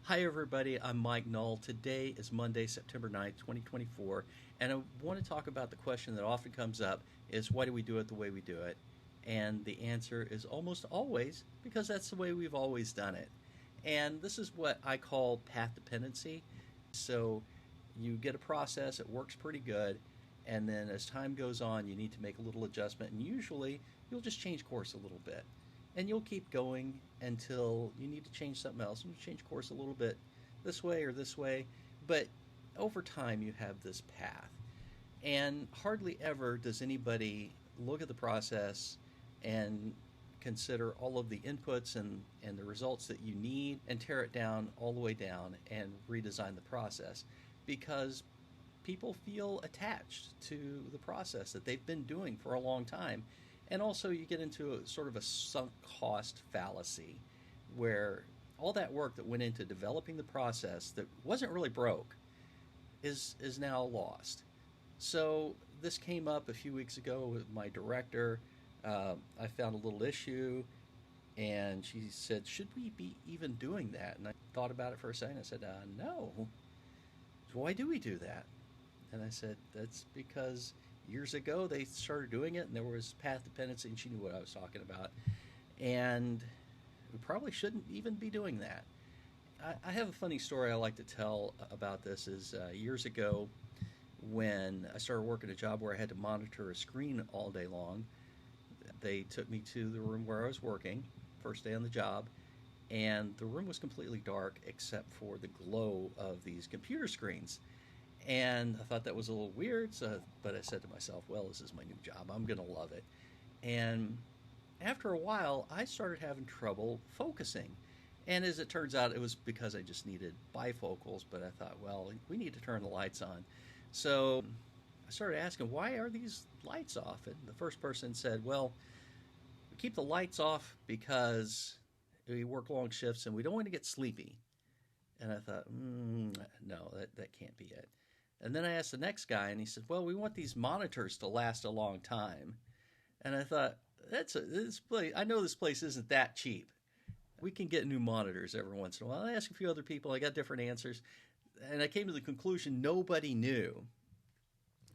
Hi, everybody. I'm Mike Knoll. Today is Monday, September 9th, 2024, and I want to talk about the question that often comes up is why do we do it the way we do it? And the answer is almost always because that's the way we've always done it. And this is what I call path dependency. So you get a process, it works pretty good, and then as time goes on, you need to make a little adjustment, and usually you'll just change course a little bit. And you'll keep going until you need to change something else, and you change course a little bit this way or this way. But over time, you have this path. And hardly ever does anybody look at the process and consider all of the inputs and the results that you need and tear it down all the way down and redesign the process because people feel attached to the process that they've been doing for a long time. And also, you get into sort of a sunk cost fallacy where all that work that went into developing the process that wasn't really broke is now lost. So this came up a few weeks ago with my director. I found a little issue, and she said, "Should we be even doing that?" And I thought about it for a second. I said, "No. Why do we do that?" And I said, "That's because years ago they started doing it, and there was path dependency, and she knew what I was talking about. And we probably shouldn't even be doing that." I have a funny story I like to tell about this. Is years ago when I started working a job where I had to monitor a screen all day long. They took me to the room where I was working, first day on the job, and the room was completely dark except for the glow of these computer screens. And I thought that was a little weird, but I said to myself, well, this is my new job. I'm going to love it. And after a while, I started having trouble focusing. And as it turns out, it was because I just needed bifocals, but I thought, well, we need to turn the lights on. So I started asking, why are these lights off? And the first person said, well, we keep the lights off because we work long shifts and we don't want to get sleepy. And I thought, no, that can't be it. And then I asked the next guy, and he said, well, we want these monitors to last a long time. And I thought, this place. I know this place isn't that cheap. We can get new monitors every once in a while. I asked a few other people. I got different answers. And I came to the conclusion nobody knew.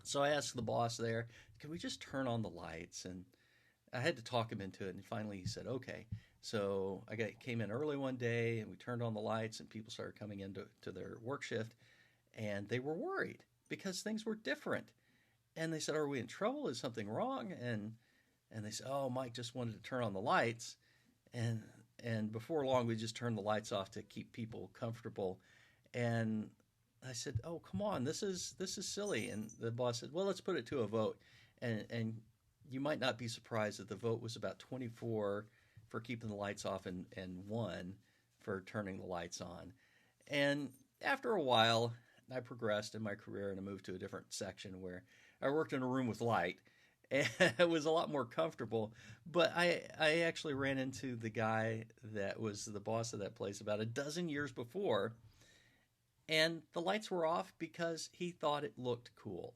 So I asked the boss there, can we just turn on the lights? And I had to talk him into it. And finally he said, okay. So came in early one day, and we turned on the lights, and people started coming into their work shift. And they were worried because things were different. And they said, are we in trouble? Is something wrong? And they said, oh, Mike just wanted to turn on the lights. And before long, we just turned the lights off to keep people comfortable. And I said, oh, come on, this is silly. And the boss said, well, let's put it to a vote. And you might not be surprised that the vote was about 24 for keeping the lights off and 1 for turning the lights on. And after a while, I progressed in my career and I moved to a different section where I worked in a room with light. And it was a lot more comfortable. But I actually ran into the guy that was the boss of that place about a dozen years before. And the lights were off because he thought it looked cool.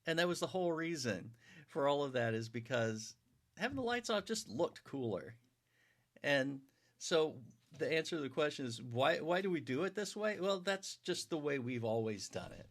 And that was the whole reason for all of that, is because having the lights off just looked cooler. And so the answer to the question is why do we do it this way? Well, that's just the way we've always done it.